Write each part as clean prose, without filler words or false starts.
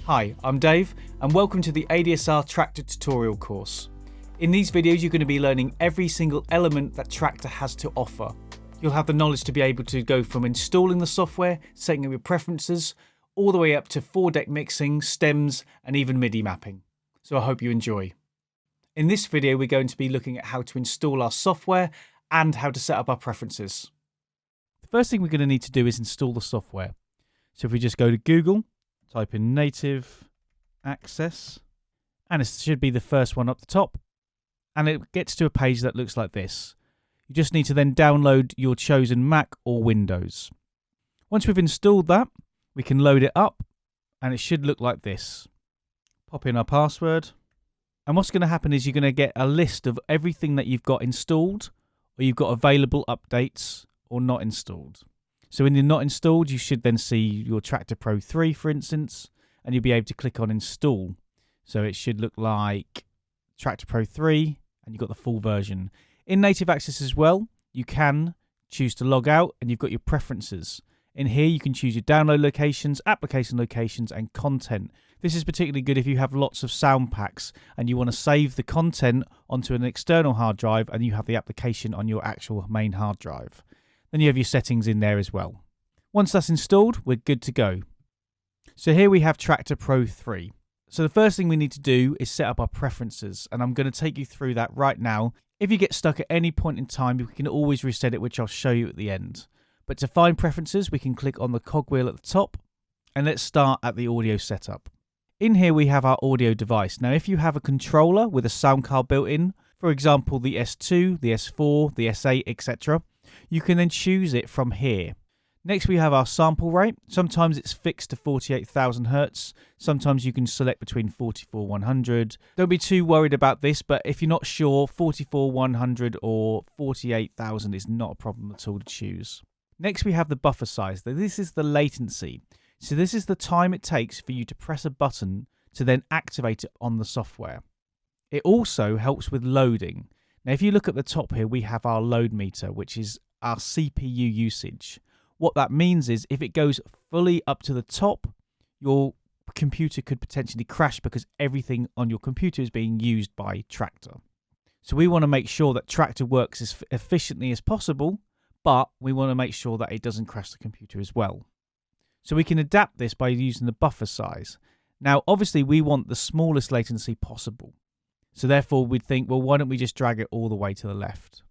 Hi, I'm Dave and welcome to the ADSR Tractor tutorial course. In these videos you're going to be learning every single element that Tractor has to offer. You'll have the knowledge to be able to go from installing the software, setting up your preferences, all the way up to 4-deck mixing, stems and even MIDI mapping. So I hope you enjoy. In this video we're going to be looking at how to install our software and how to set up our preferences. The first thing we're going to need to do is install the software. So if we just go to Google, type in native access, and it should be the first one up the top, and it gets to a page that looks like this. You just need to then download your chosen Mac or Windows. Once we've installed that, we can load it up, and it should look like this. Pop in our password, and what's going to happen is you're going to get a list of everything that you've got installed, or you've got available updates, or not installed. So when you're not installed, you should then see your Tractor Pro 3, for instance, and you'll be able to click on install. So it should look like Tractor Pro 3, and you've got the full version. In native access as well, you can choose to log out, and you've got your preferences. In here, you can choose your download locations, application locations, and content. This is particularly good if you have lots of sound packs, and you want to save the content onto an external hard drive, and you have the application on your actual main hard drive. Then you have your settings in there as well. Once that's installed, we're good to go. So here we have Tractor Pro 3. So the first thing we need to do is set up our preferences, and I'm going to take you through that right now. If you get stuck at any point in time, we can always reset it, which I'll show you at the end. But to find preferences, we can click on the cogwheel at the top, and let's start at the audio setup. In here we have our audio device. Now if you have a controller with a sound card built in, for example the S2, the S4, the S8, etc., you can then choose it from here. Next we have our sample rate. Sometimes it's fixed to 48,000 Hz. Sometimes you can select between 44,100. Don't be too worried about this, but if you're not sure, 44,100 or 48,000 is not a problem at all to choose. Next we have the buffer size. This is the latency. So this is the time it takes for you to press a button to then activate it on the software. It also helps with loading. Now, if you look at the top here, we have our load meter, which is our CPU usage. What that means is if it goes fully up to the top, your computer could potentially crash because everything on your computer is being used by Tractor. So we want to make sure that Tractor works as efficiently as possible, but we want to make sure that it doesn't crash the computer as well. So we can adapt this by using the buffer size. Now, obviously, we want the smallest latency possible. So therefore, we'd think, well, why don't we just drag it all the way to the left?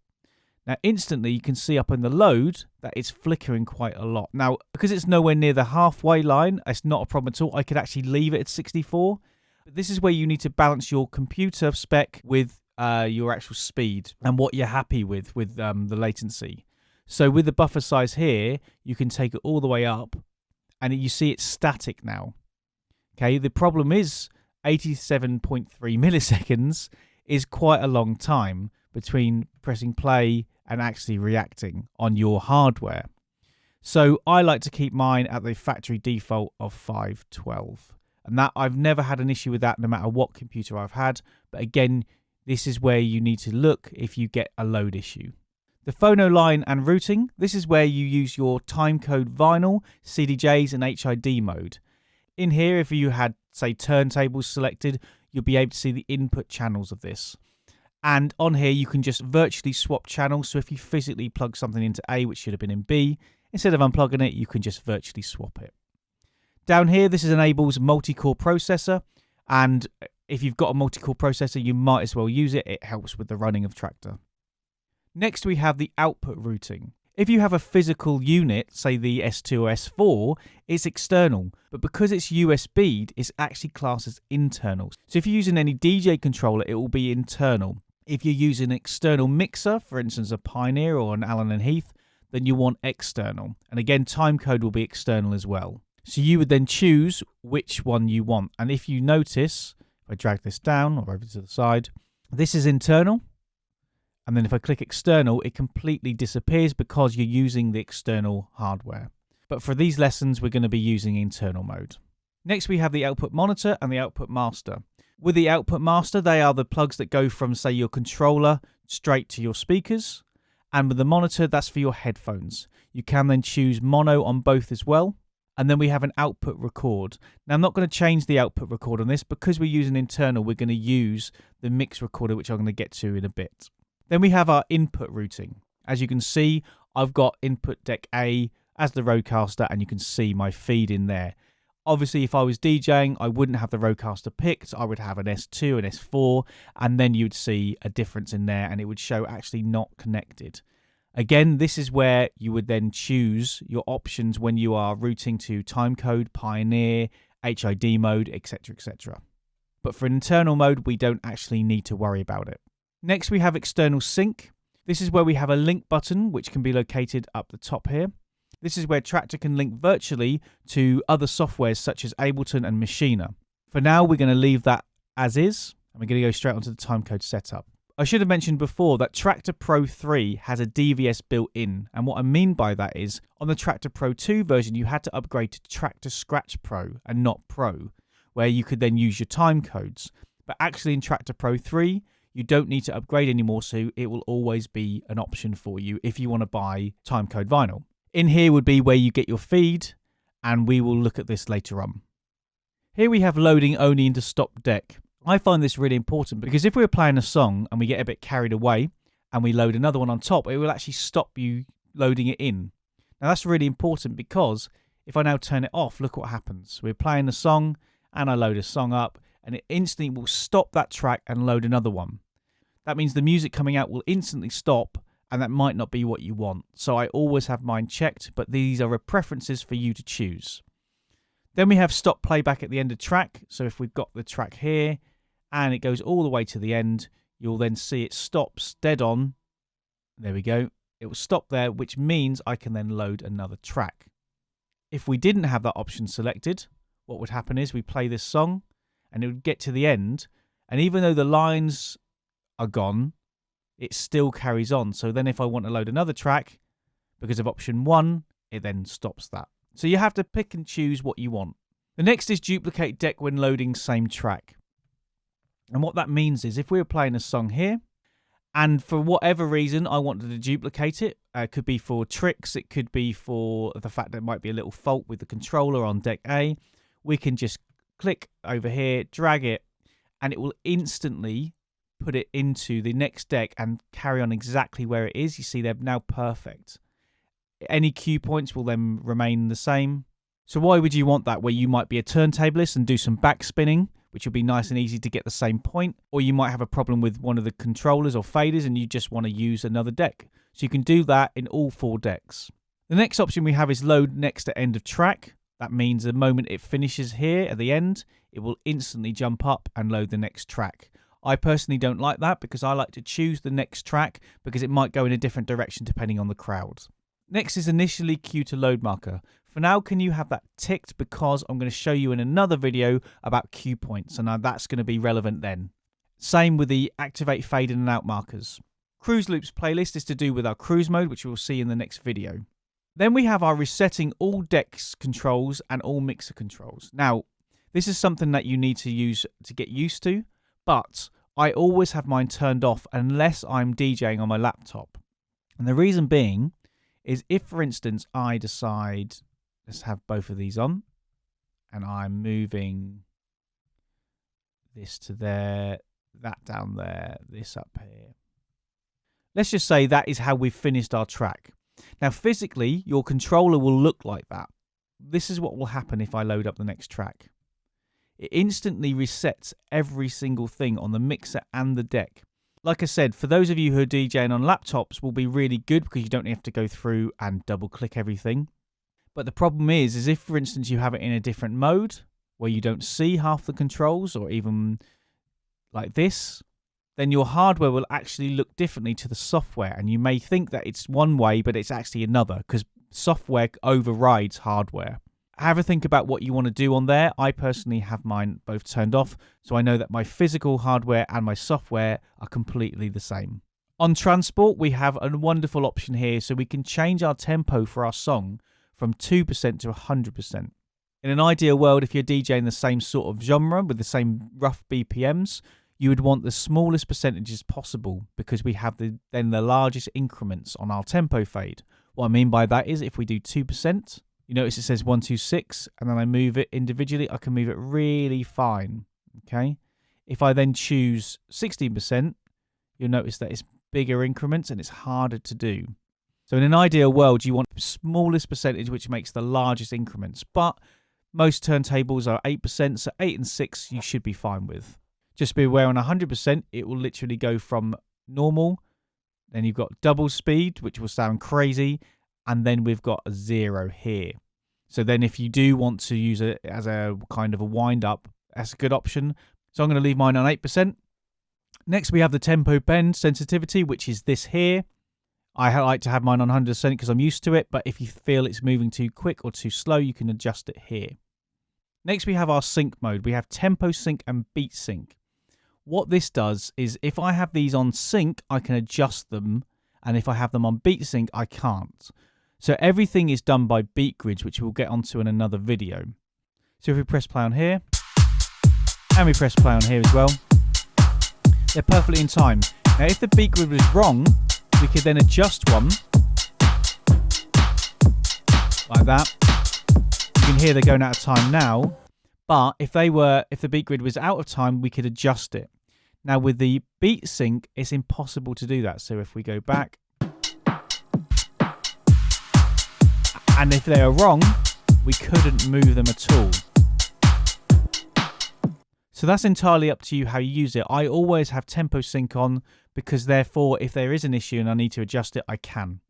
Now, instantly, you can see up in the load that it's flickering quite a lot. Now, because it's nowhere near the halfway line, it's not a problem at all. I could actually leave it at 64. But this is where you need to balance your computer spec with your actual speed and what you're happy with the latency. So with the buffer size here, you can take it all the way up, and you see it's static now. Okay, the problem is 87.3 milliseconds is quite a long time between pressing play and actually reacting on your hardware. So I like to keep mine at the factory default of 512. And that I've never had an issue with that no matter what computer I've had. But again, this is where you need to look if you get a load issue. The phono line and routing, this is where you use your timecode vinyl, CDJs and HID mode. In here, if you had, say, turntables selected, you'll be able to see the input channels of this. And on here, you can just virtually swap channels. So if you physically plug something into A, which should have been in B, instead of unplugging it, you can just virtually swap it. Down here, this enables multi-core processor. And if you've got a multi-core processor, you might as well use it. It helps with the running of Tractor. Next, we have the output routing. If you have a physical unit, say the S2 or S4, it's external, but because it's USB'd, it's actually classed as internal. So if you're using any DJ controller, it will be internal. If you're using an external mixer, for instance a Pioneer or an Allen & Heath, then you want external. And again, timecode will be external as well. So you would then choose which one you want. And if you notice, if I drag this down or over to the side, this is internal. And then if I click external, it completely disappears because you're using the external hardware. But for these lessons, we're going to be using internal mode. Next, we have the output monitor and the output master. With the output master, they are the plugs that go from, say, your controller straight to your speakers. And with the monitor, that's for your headphones. You can then choose mono on both as well. And then we have an output record. Now, I'm not going to change the output record on this because we're using internal. We're going to use the mix recorder, which I'm going to get to in a bit. Then we have our input routing. As you can see, I've got input deck A as the roadcaster, and you can see my feed in there. Obviously, if I was DJing, I wouldn't have the roadcaster picked. I would have an S2, an S4, and then you'd see a difference in there, and it would show actually not connected. Again, this is where you would then choose your options when you are routing to timecode, Pioneer, HID mode, etc., etc. But for internal mode, we don't actually need to worry about it. Next, we have external sync. This is where we have a link button, which can be located up the top here. This is where Traktor can link virtually to other softwares such as Ableton and Machina. For now, we're going to leave that as is, and we're going to go straight onto the timecode setup. I should have mentioned before that Traktor Pro 3 has a DVS built in, and what I mean by that is on the Traktor Pro 2 version you had to upgrade to Traktor Scratch Pro and not Pro, where you could then use your time codes. But actually in Traktor Pro 3 you don't need to upgrade anymore, so it will always be an option for you if you want to buy timecode vinyl. In here would be where you get your feed, and we will look at this later on. Here we have loading only into stop deck. I find this really important because if we're playing a song and we get a bit carried away and we load another one on top, it will actually stop you loading it in. Now that's really important because if I now turn it off, look what happens. We're playing the song and I load a song up and it instantly will stop that track and load another one. That means the music coming out will instantly stop, and that might not be what you want. So I always have mine checked, but these are preferences for you to choose. Then we have stop playback at the end of track. So if we've got the track here and it goes all the way to the end, you'll then see it stops dead on. There we go. It will stop there, which means I can then load another track. If we didn't have that option selected, what would happen is we play this song and it would get to the end. And even though the lines are gone, it still carries on. So then if I want to load another track, because of option 1, it then stops that. So you have to pick and choose what you want. The next is duplicate deck when loading same track. And what that means is if we were playing a song here, and for whatever reason I wanted to duplicate it, it could be for tricks, it could be for the fact that it might be a little fault with the controller on deck A, we can just click over here, drag it, and it will instantly put it into the next deck and carry on exactly where it is. You see they're now perfect. Any cue points will then remain the same. So why would you want that, where you might be a turntablist and do some back spinning, which will be nice and easy to get the same point, or you might have a problem with one of the controllers or faders and you just want to use another deck. So you can do that in all 4 decks. The next option we have is load next to end of track. That means the moment it finishes here at the end, it will instantly jump up and load the next track. I personally don't like that because I like to choose the next track because it might go in a different direction depending on the crowd. Next is initially cue to load marker. For now, can you have that ticked because I'm going to show you in another video about cue points, and now that's going to be relevant then. Same with the activate fade in and out markers. Cruise loops playlist is to do with our cruise mode, which we'll see in the next video. Then we have our resetting all decks controls and all mixer controls. Now, this is something that you need to use to get used to, but I always have mine turned off unless I'm DJing on my laptop. And the reason being is if, for instance, I decide, let's have both of these on, and I'm moving this to there, that down there, this up here. Let's just say that is how we've finished our track. Now, physically, your controller will look like that. This is what will happen if I load up the next track. It instantly resets every single thing on the mixer and the deck. Like I said, for those of you who are DJing on laptops will be really good because you don't have to go through and double click everything. But the problem is if, for instance, you have it in a different mode where you don't see half the controls or even like this, then your hardware will actually look differently to the software. And you may think that it's one way, but it's actually another because software overrides hardware. Have a think about what you want to do on there. I personally have mine both turned off, so I know that my physical hardware and my software are completely the same. On transport, we have a wonderful option here, so we can change our tempo for our song from 2% to 100%. In an ideal world, if you're DJing the same sort of genre with the same rough BPMs, you would want the smallest percentages possible because we have then the largest increments on our tempo fade. What I mean by that is if we do 2%, You notice it says 126, and then I move it individually. I can move it really fine. Okay. If I then choose 16%, you'll notice that it's bigger increments and it's harder to do. So in an ideal world, you want the smallest percentage, which makes the largest increments. But most turntables are 8%, so 8 and 6 you should be fine with. Just be aware on 100%, it will literally go from normal. Then you've got double speed, which will sound crazy. And then we've got a 0 here. So then if you do want to use it as a kind of a wind up, that's a good option. So I'm going to leave mine on 8%. Next, we have the tempo bend sensitivity, which is this here. I like to have mine on 100% because I'm used to it. But if you feel it's moving too quick or too slow, you can adjust it here. Next, we have our sync mode. We have tempo sync and beat sync. What this does is if I have these on sync, I can adjust them. And if I have them on beat sync, I can't. So everything is done by beat grids, which we'll get onto in another video. So if we press play on here, and we press play on here as well, they're perfectly in time. Now, if the beat grid was wrong, we could then adjust one like that. You can hear they're going out of time now. But if the beat grid was out of time, we could adjust it. Now with the beat sync, it's impossible to do that. So if we go back, and if they are wrong, we couldn't move them at all. So that's entirely up to you how you use it. I always have tempo sync on because therefore if there is an issue and I need to adjust it, I can.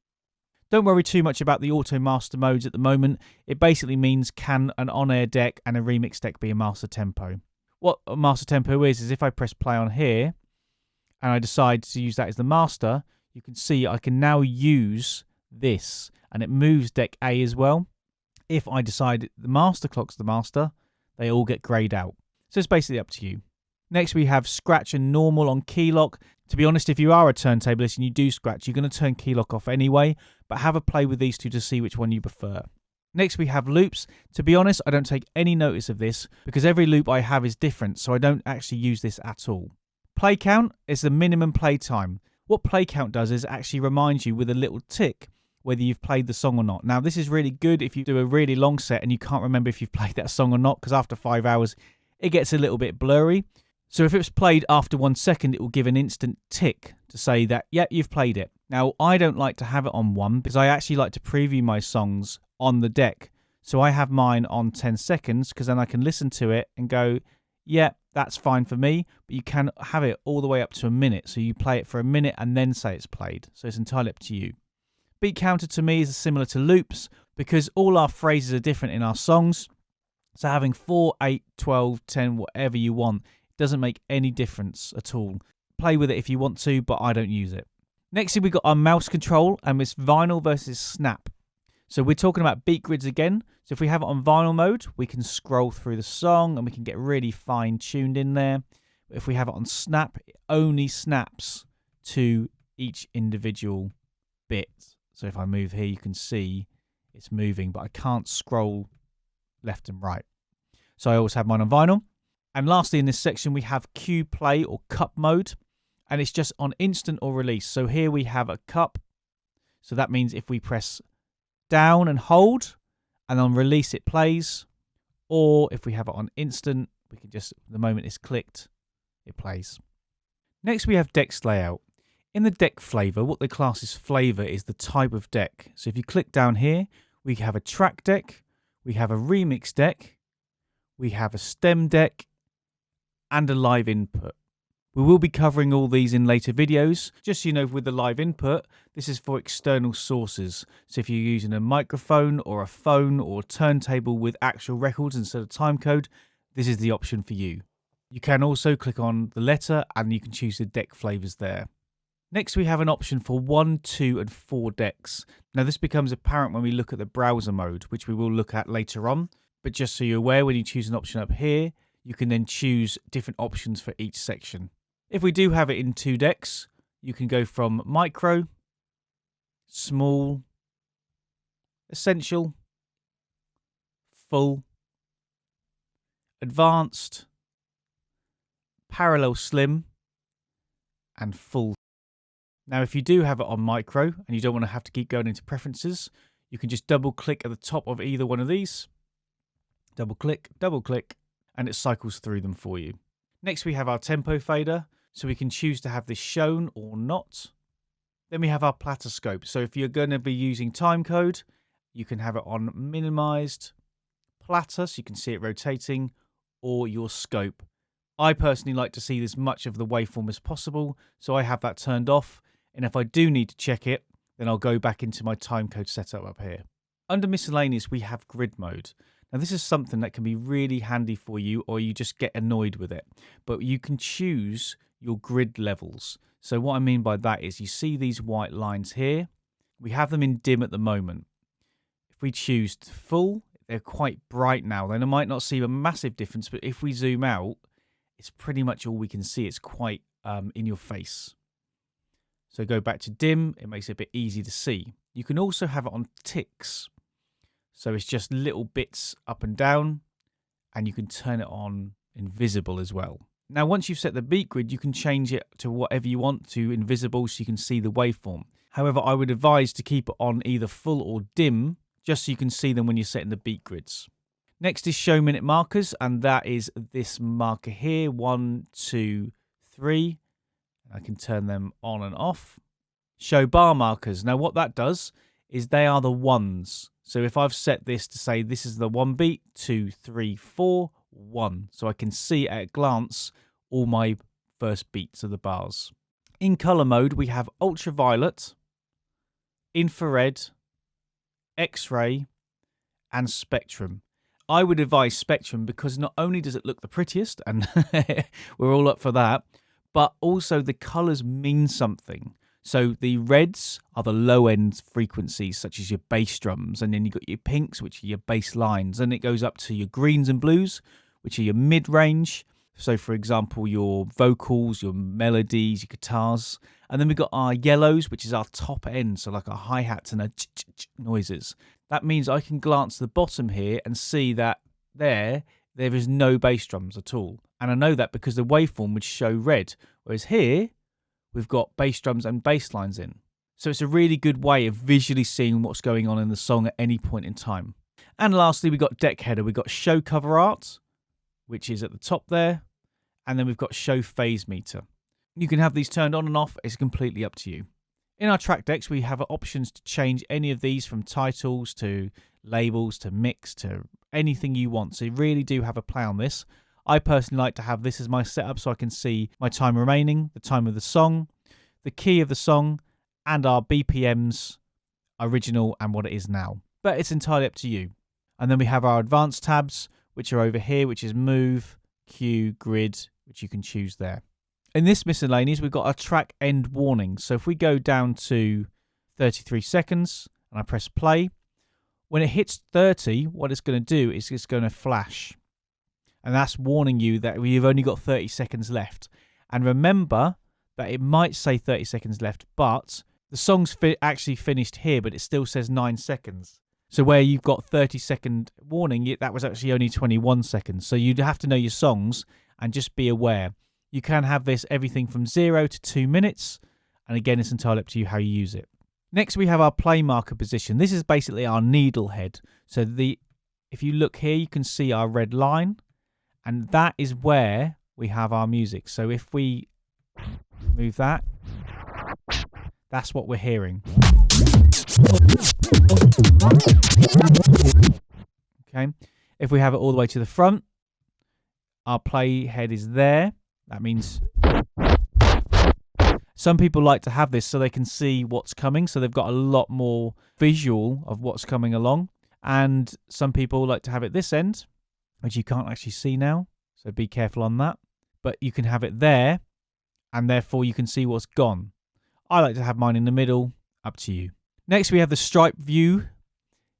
Don't worry too much about the auto master modes at the moment. It basically means can an on-air deck and a remix deck be a master tempo. What a master tempo is if I press play on here and I decide to use that as the master, you can see I can now use this and it moves deck A as well. If I decide the master clock's the master, they all get grayed out. So it's basically up to you. Next we have scratch and normal on key lock. To be honest, if you are a turntablist and you do scratch, you're going to turn key lock off anyway, but have a play with these two to see which one you prefer. Next we have loops. To be honest, I don't take any notice of this because every loop I have is different, so I don't actually use this at all. Play count is the minimum play time. What play count does is actually reminds you with a little tick whether you've played the song or not. Now this is really good if you do a really long set and you can't remember if you've played that song or not, because after 5 hours it gets a little bit blurry. So if it's played after 1 second, it will give an instant tick to say that, yeah, you've played it. Now, I don't like to have it on 1 because I actually like to preview my songs on the deck. So I have mine on 10 seconds because then I can listen to it and go, yeah, that's fine for me. But you can have it all the way up to a minute. So you play it for a minute and then say it's played. So it's entirely up to you. Beat counter to me is similar to loops because all our phrases are different in our songs. So having 4, 8, 12, 10, whatever you want, doesn't make any difference at all. Play with it if you want to, but I don't use it. Next we've got our mouse control, and it's vinyl versus snap. So we're talking about beat grids again. So if we have it on vinyl mode, we can scroll through the song and we can get really fine tuned in there. But if we have it on snap, it only snaps to each individual bit. So if I move here, you can see it's moving, but I can't scroll left and right. So I always have mine on vinyl. And lastly, in this section, we have cue play or cup mode, and it's just on instant or release. So here we have a cup. So that means if we press down and hold, and on release it plays. Or if we have it on instant, we can just, the moment it's clicked, it plays. Next, we have decks layout. In the deck flavor, what they class as flavor is the type of deck. So if you click down here, we have a track deck, we have a remix deck, we have a stem deck, and a live input. We will be covering all these in later videos. Just so you know, with the live input, this is for external sources. So if you're using a microphone or a phone or a turntable with actual records instead of timecode, this is the option for you. You can also click on the letter and you can choose the deck flavors there. Next, we have an option for 1, 2, and 4 decks. Now, this becomes apparent when we look at the browser mode, which we will look at later on. But just so you're aware, when you choose an option up here, you can then choose different options for each section. If we do have it in 2 decks, you can go from micro, small, essential, full, advanced, parallel slim, and full. Now, if you do have it on micro and you don't want to have to keep going into preferences, You can just double click at the top of either one of these. Double click, and it cycles through them for you. Next, we have our tempo fader, so we can choose to have this shown or not. Then we have our platoscope. So if you're going to be using timecode, you can have it on minimized, platter, so you can see it rotating, or your scope. I personally like to see as much of the waveform as possible, so I have that turned off. And if I do need to check it, then I'll go back into my timecode setup up here. Under miscellaneous, we have grid mode. Now, this is something that can be really handy for you, or you just get annoyed with it. But you can choose your grid levels. So what I mean by that is you see these white lines here. We have them in dim at the moment. If we choose full, they're quite bright now. Then I might not see a massive difference, but if we zoom out, it's pretty much all we can see. It's quite in your face. So go back to dim. It makes it a bit easy to see. You can also have it on ticks. So it's just little bits up and down, and you can turn it on invisible as well. Now, once you've set the beat grid, you can change it to whatever you want to invisible so you can see the waveform. However, I would advise to keep it on either full or dim, just so you can see them when you're setting the beat grids. Next is show minute markers, and that is this marker here, 1, 2, 3. I can turn them on and off. Show bar markers. Now, what that does is they are the ones. So if I've set this to say this is the 1 beat, 2, 3, 4, 1. So I can see at a glance all my first beats of the bars. In color mode, we have ultraviolet, infrared, X-ray, and spectrum. I would advise spectrum because not only does it look the prettiest, and we're all up for that, but also the colors mean something. So the reds are the low-end frequencies, such as your bass drums, and then you've got your pinks, which are your bass lines, and it goes up to your greens and blues, which are your mid-range. So, for example, your vocals, your melodies, your guitars. And then we've got our yellows, which is our top end, so like our hi-hats and our noises. That means I can glance to the bottom here and see that there is no bass drums at all. And I know that because the waveform would show red, whereas here, we've got bass drums and bass lines in. So it's a really good way of visually seeing what's going on in the song at any point in time. And lastly, we've got deck header. We've got show cover art, which is at the top there. And then we've got show phase meter. You can have these turned on and off. It's completely up to you. In our track decks, we have options to change any of these from titles to labels to mix to anything you want. So you really do have a play on this. I personally like to have this as my setup so I can see my time remaining, the time of the song, the key of the song, and our BPMs, original and what it is now. But it's entirely up to you. And then we have our advanced tabs, which are over here, which is move, cue, grid, which you can choose there. In this miscellaneous, we've got our track end warning. So if we go down to 33 seconds and I press play, when it hits 30, what it's going to do is it's going to flash. And that's warning you that we've only got 30 seconds left. And remember that it might say 30 seconds left, but the song's actually finished here, but it still says 9 seconds. So where you've got 30-second warning, that was actually only 21 seconds. So you'd have to know your songs and just be aware. You can have this everything from 0 to 2 minutes. And again, it's entirely up to you how you use it. Next, we have our play marker position. This is basically our needle head. So if you look here, you can see our red line. And that is where we have our music. So if we move that, that's what we're hearing. Okay. If we have it all the way to the front, our play head is there. That means some people like to have this so they can see what's coming. So they've got a lot more visual of what's coming along. And some people like to have it this end, which you can't actually see now. So be careful on that. But you can have it there, and therefore you can see what's gone. I like to have mine in the middle. Up to you. Next, we have the stripe view.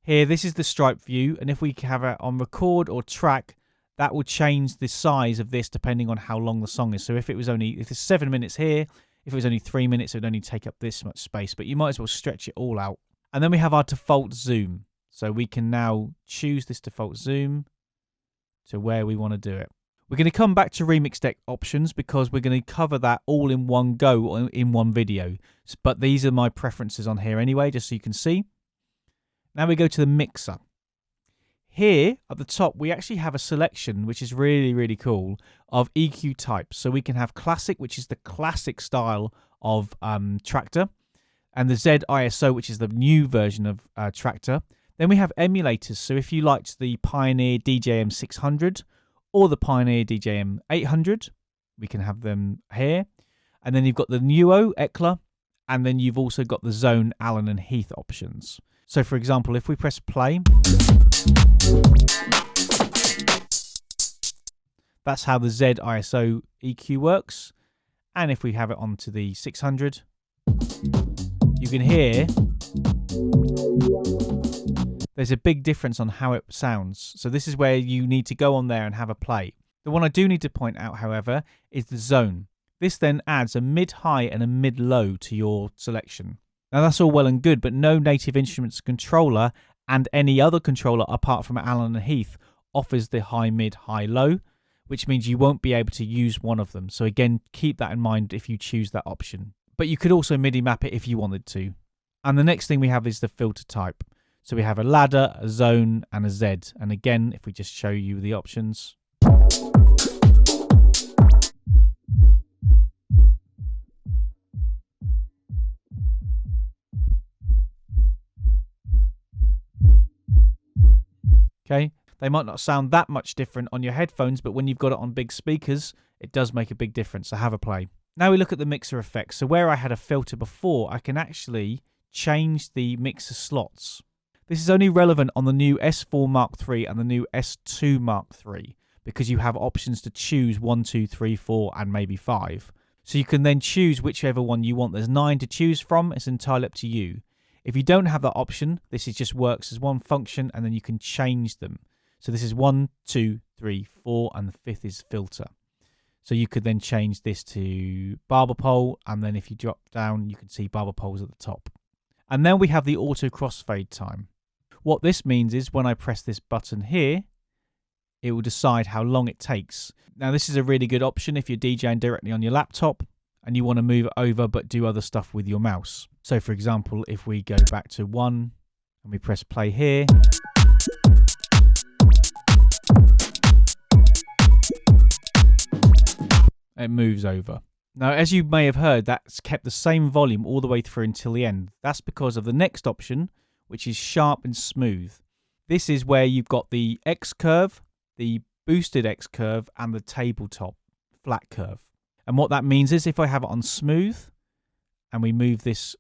Here, this is the stripe view. And if we have it on record or track, that will change the size of this depending on how long the song is. So if it's 7 minutes here, if it was only 3 minutes, it would only take up this much space. But you might as well stretch it all out. And then we have our default zoom. So we can now choose this default zoom to where we want to do it. We're going to come back to remix deck options because we're going to cover that all in one go in one video. But these are my preferences on here anyway, just so you can see. Now we go to the mixer. Here at the top, we actually have a selection, which is really, really cool, of EQ types. So we can have classic, which is the classic style of Traktor, and the Z ISO, which is the new version of Traktor. Then we have emulators. So if you liked the Pioneer DJM 600 or the Pioneer DJM 800, we can have them here. And then you've got the Nuo Ekla, and then you've also got the Zone, Allen and Heath options. So for example, if we press play, that's how the Z ISO EQ works. And if we have it onto the 600, you can hear there's a big difference on how it sounds. So this is where you need to go on there and have a play. The one I do need to point out, however, is the Zone. This then adds a mid-high and a mid-low to your selection. Now that's all well and good, but no Native Instruments controller and any other controller apart from Allen and Heath offers the high, mid, high, low, which means you won't be able to use one of them. So again, keep that in mind if you choose that option. But you could also MIDI map it if you wanted to. And the next thing we have is the filter type. So we have a ladder, a zone, and a Z. And again, if we just show you the options. Okay, they might not sound that much different on your headphones, but when you've got it on big speakers, it does make a big difference. So have a play. Now we look at the mixer effects. So where I had a filter before, I can actually change the mixer slots. This is only relevant on the new S4 Mark III and the new S2 Mark III because you have options to choose 1, 2, 3, 4, and maybe 5. So you can then choose whichever one you want. There's 9 to choose from. It's entirely up to you. If you don't have that option, this is just works as one function and then you can change them. So this is 1, 2, 3, 4, and the 5th is filter. So you could then change this to barber pole, and then if you drop down, you can see barber poles at the top. And then we have the auto crossfade time. What this means is when I press this button here, it will decide how long it takes. Now this is a really good option if you're DJing directly on your laptop and you want to move it over but do other stuff with your mouse. So for example, if we go back to 1 and we press play here, it moves over. Now, as you may have heard, that's kept the same volume all the way through until the end. That's because of the next option, which is sharp and smooth. This is where you've got the X curve, the boosted X curve, and the tabletop flat curve. And what that means is if I have it on smooth and we move this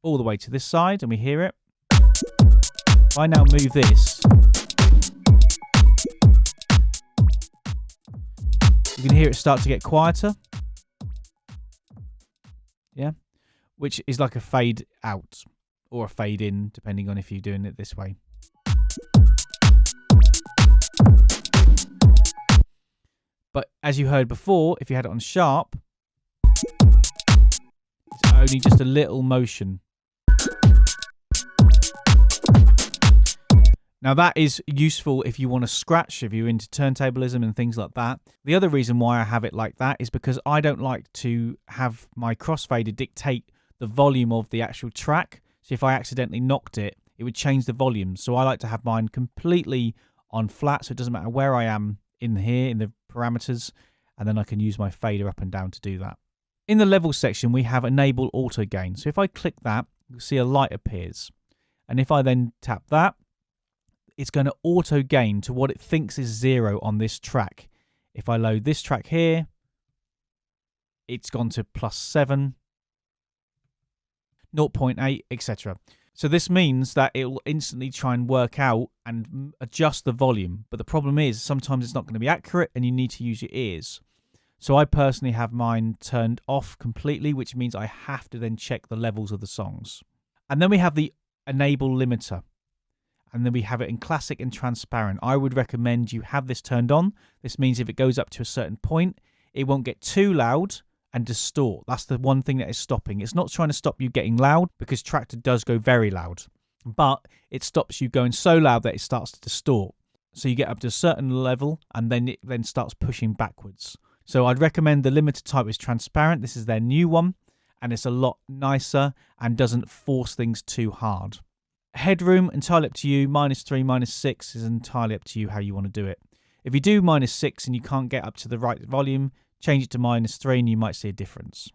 all the way to this side and we hear it, if I now move this, you can hear it start to get quieter. Yeah, which is like a fade out or a fade in, depending on if you're doing it this way. But as you heard before, if you had it on sharp, it's only just a little motion. Now that is useful if you want to scratch, if you're into turntablism and things like that. The other reason why I have it like that is because I don't like to have my crossfader dictate the volume of the actual track. So if I accidentally knocked it, it would change the volume. So I like to have mine completely on flat, so it doesn't matter where I am in here, in the parameters, and then I can use my fader up and down to do that. In the level section, we have enable auto gain. So if I click that, you'll see a light appears. And if I then tap that, it's going to auto gain to what it thinks is 0 on this track. If I load this track here, it's gone to +7, 0.8, etc. So this means that it will instantly try and work out and adjust the volume. But the problem is sometimes it's not going to be accurate and you need to use your ears. So I personally have mine turned off completely, which means I have to then check the levels of the songs. And then we have the enable limiter. And then we have it in classic and transparent. I would recommend you have this turned on. This means if it goes up to a certain point, it won't get too loud and distort. That's the one thing that is stopping. It's not trying to stop you getting loud because Traktor does go very loud, but it stops you going so loud that it starts to distort. So you get up to a certain level and then it then starts pushing backwards. So I'd recommend the limiter type is transparent. This is their new one and it's a lot nicer and doesn't force things too hard. Headroom, entirely up to you. -3, -6 is entirely up to you how you want to do it. If you do -6 and you can't get up to the right volume, change it to -3 and you might see a difference.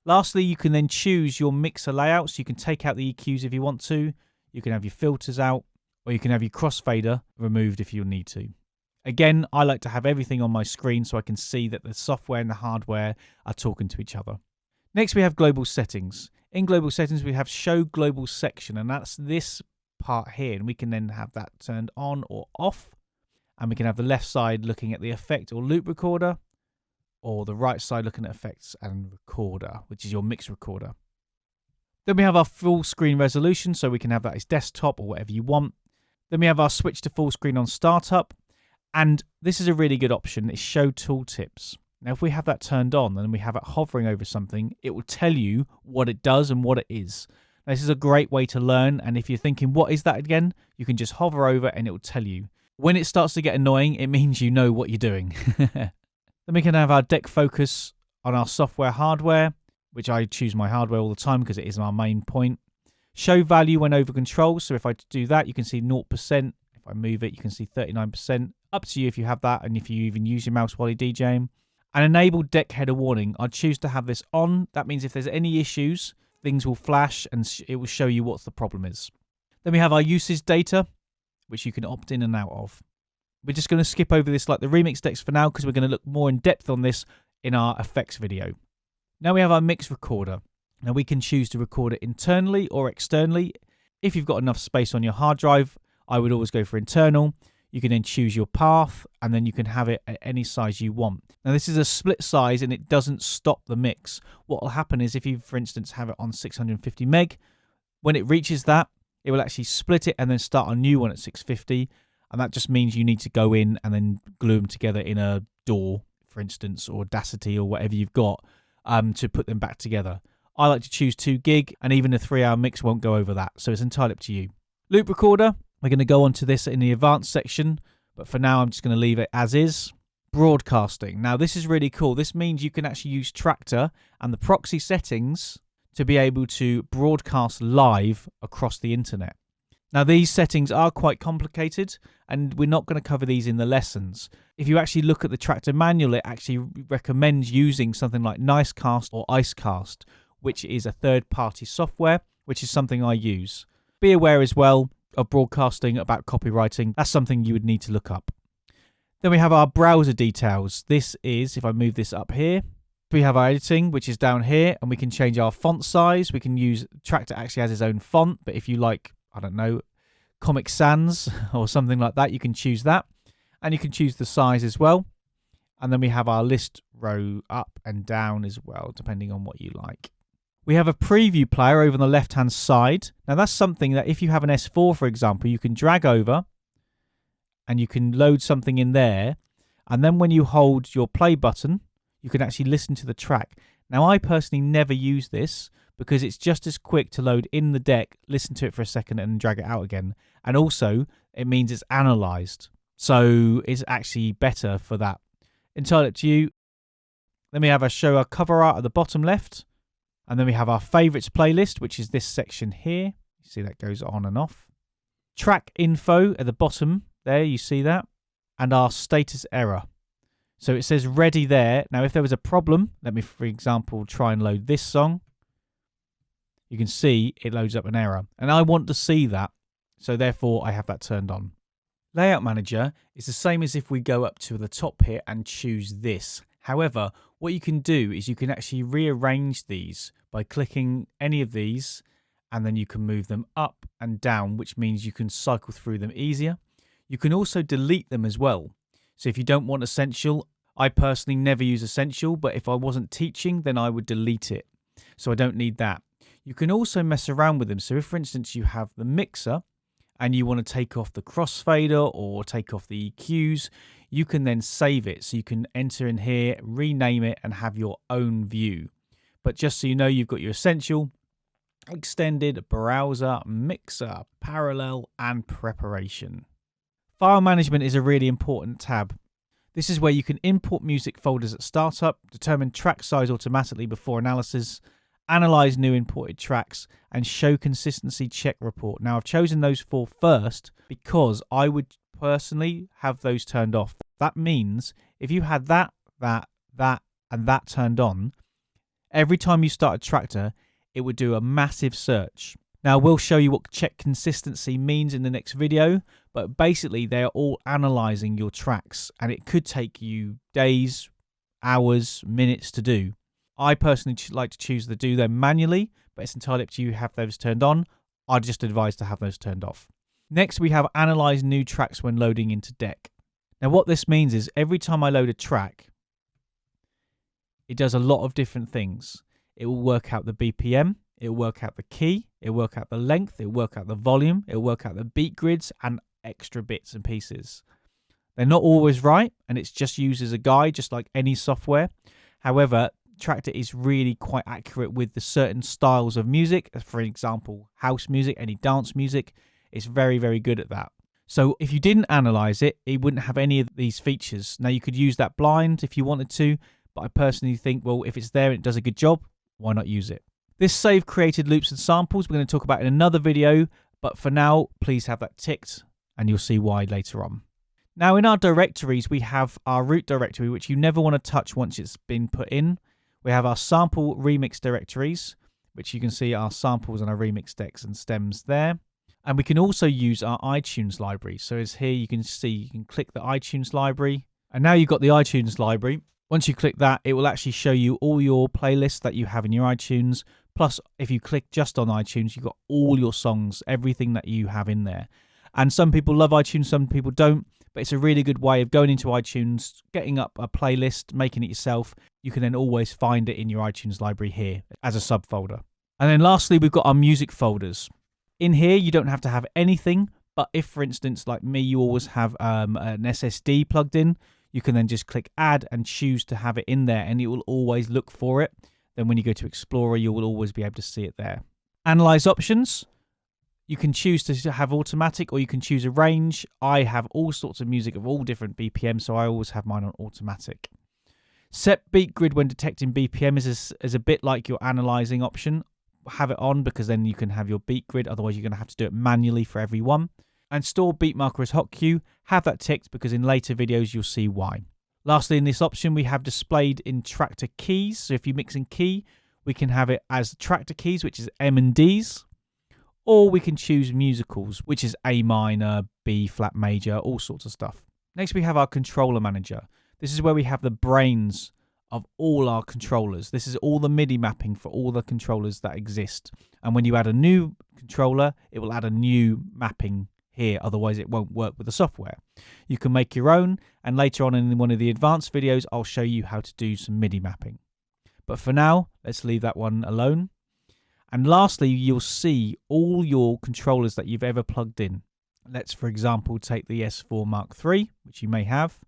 Lastly, you can then choose your mixer layout, so you can take out the EQs if you want to, you can have your filters out, or you can have your crossfader removed if you need to. Again, I like to have everything on my screen so I can see that the software and the hardware are talking to each other. Next, we have global settings. In global settings, we have show global section, and that's this part here, and we can then have that turned on or off, and we can have the left side looking at the effect or loop recorder, or the right side looking at effects and recorder, which is your mix recorder. Then we have our full screen resolution, so we can have that as desktop or whatever you want. Then we have our switch to full screen on startup, and this is a really good option, it's show tooltips. Now, if we have that turned on and we have it hovering over something, it will tell you what it does and what it is. Now, this is a great way to learn, and if you're thinking, what is that again? You can just hover over and it will tell you. When it starts to get annoying, it means you know what you're doing. Then we can have our deck focus on our software hardware, which I choose my hardware all the time because it is our main point. Show value when over control, so if I do that, you can see 0%. If I move it, you can see 39%. Up to you if you have that and if you even use your mouse while you're DJing. And enable deck header warning. I'd choose to have this on. That means if there's any issues, things will flash and it will show you what the problem is. Then we have our usage data, which you can opt in and out of. We're just going to skip over this like the remix decks for now because we're going to look more in depth on this in our effects video. Now we have our mix recorder. Now we can choose to record it internally or externally. If you've got enough space on your hard drive, I would always go for internal. You can then choose your path and then you can have it at any size you want. Now this is a split size and it doesn't stop the mix. What will happen is if you, for instance, have it on 650 meg, when it reaches that, it will actually split it and then start a new one at 650. And that just means you need to go in and then glue them together in a DAW, for instance, or Audacity or whatever you've got to put them back together. I like to choose 2 gig and even a 3-hour mix won't go over that. So it's entirely up to you. Loop recorder. We're going to go on to this in the advanced section, but for now I'm just going to leave it as is. Broadcasting. Now this is really cool. This means you can actually use Traktor and the proxy settings to be able to broadcast live across the internet. Now these settings are quite complicated and we're not going to cover these in the lessons. If you actually look at the Traktor manual, it actually recommends using something like Nicecast or Icecast, which is a third-party software, which is something I use. Be aware as well of broadcasting about copywriting. That's something you would need to look up. Then we have our browser details. This is, if I move this up here, we have our editing, which is down here, and we can change our font size. We can use, Traktor actually has its own font, but if you like, I don't know, Comic Sans or something like that, you can choose that. And you can choose the size as well. And then we have our list row up and down as well, depending on what you like. We have a preview player over on the left-hand side. Now, that's something that if you have an S4, for example, you can drag over and you can load something in there. And then when you hold your play button, you can actually listen to the track. Now, I personally never use this because it's just as quick to load in the deck, listen to it for a second, and then drag it out again. And also, it means it's analyzed. So it's actually better for that. Entirely up to you. Then we have show our cover art at the bottom left. And then we have our favorites playlist, which is this section here. You see that goes on and off. Track info at the bottom there, you see that. And our status error. So it says ready there. Now, if there was a problem, let me, for example, try and load this song. You can see it loads up an error. And I want to see that. So therefore, I have that turned on. Layout Manager is the same as if we go up to the top here and choose this. However, what you can do is you can actually rearrange these by clicking any of these and then you can move them up and down, which means you can cycle through them easier. You can also delete them as well. So if you don't want Essential, I personally never use Essential, but if I wasn't teaching, then I would delete it. So I don't need that. You can also mess around with them. So if, for instance, you have the mixer and you want to take off the crossfader or take off the EQs, you can then save it. So you can enter in here, rename it, and have your own view. But just so you know, you've got your Essential, Extended, Browser, Mixer, Parallel, and Preparation. File Management is a really important tab. This is where you can import music folders at startup, determine track size automatically before analysis, analyze new imported tracks, and show consistency check report. Now I've chosen those 4 first because I would personally have those turned off. That means if you had that, and that turned on, every time you start a tractor, it would do a massive search. Now we'll show you what check consistency means in the next video, but basically they are all analyzing your tracks, and it could take you days, hours, minutes to do. I personally like to choose to do them manually, but it's entirely up to you to have those turned on. I'd just advise to have those turned off. Next, we have analyze new tracks when loading into deck. Now what this means is every time I load a track, it does a lot of different things. It will work out the BPM, it will work out the key, it will work out the length, it will work out the volume, it will work out the beat grids and extra bits and pieces. They're not always right, and it's just used as a guide, just like any software. However, Tractor is really quite accurate with the certain styles of music. For example, house music, any dance music. It's very, very good at that. So if you didn't analyze it, it wouldn't have any of these features. Now you could use that blind if you wanted to, but I personally think, well, if it's there and it does a good job, why not use it? This save created loops and samples we're going to talk about in another video, but for now, please have that ticked and you'll see why later on. Now in our directories, we have our root directory, which you never want to touch once it's been put in. We have our sample remix directories, which you can see our samples and our remix decks and stems there. And we can also use our iTunes library. So as here you can see, you can click the iTunes library. And now you've got the iTunes library. Once you click that, it will actually show you all your playlists that you have in your iTunes. Plus, if you click just on iTunes, you've got all your songs, everything that you have in there. And some people love iTunes, some people don't. But it's a really good way of going into iTunes, getting up a playlist, making it yourself. You can then always find it in your iTunes library here as a subfolder. And then lastly, we've got our music folders. In here, you don't have to have anything, but if, for instance, like me, you always have an SSD plugged in, you can then just click add and choose to have it in there, and it will always look for it. Then when you go to Explorer, you will always be able to see it there. Analyze options. You can choose to have automatic or you can choose a range. I have all sorts of music of all different BPM, so I always have mine on automatic. Set beat grid when detecting BPM is a bit like your analyzing option. Have it on because then you can have your beat grid, otherwise you're going to have to do it manually for every one. And store beat marker as hot queue. Have that ticked because in later videos you'll see why. Lastly, in this option we have displayed in tractor keys. So if you mix in key, we can have it as tractor keys, which is M and Ds. Or we can choose musicals, which is A minor, B flat major, all sorts of stuff. Next, we have our controller manager. This is where we have the brains of all our controllers. This is all the MIDI mapping for all the controllers that exist. And when you add a new controller, it will add a new mapping here. Otherwise, it won't work with the software. You can make your own. And later on in one of the advanced videos, I'll show you how to do some MIDI mapping. But for now, let's leave that one alone. And lastly, you'll see all your controllers that you've ever plugged in. Let's, for example, take the S4 Mark III, which you may have,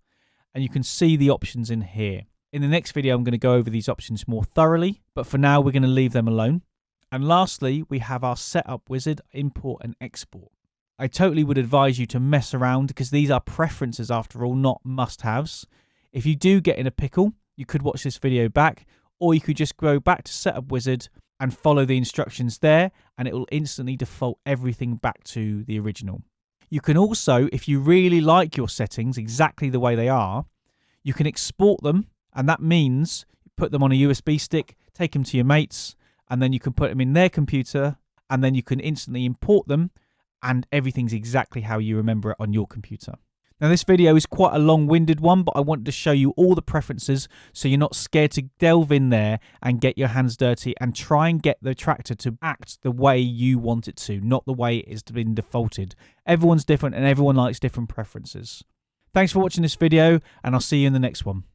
and you can see the options in here. In the next video, I'm going to go over these options more thoroughly, but for now, we're going to leave them alone. And lastly, we have our setup wizard, import and export. I totally would advise you to mess around because these are preferences after all, not must-haves. If you do get in a pickle, you could watch this video back, or you could just go back to setup wizard and follow the instructions there, and it will instantly default everything back to the original. You can also, if you really like your settings exactly the way they are, you can export them, and that means you put them on a USB stick, take them to your mates, and then you can put them in their computer, and then you can instantly import them, and everything's exactly how you remember it on your computer. Now this video is quite a long-winded one, but I wanted to show you all the preferences so you're not scared to delve in there and get your hands dirty and try and get the tractor to act the way you want it to, not the way it's been defaulted. Everyone's different and everyone likes different preferences. Thanks for watching this video, and I'll see you in the next one.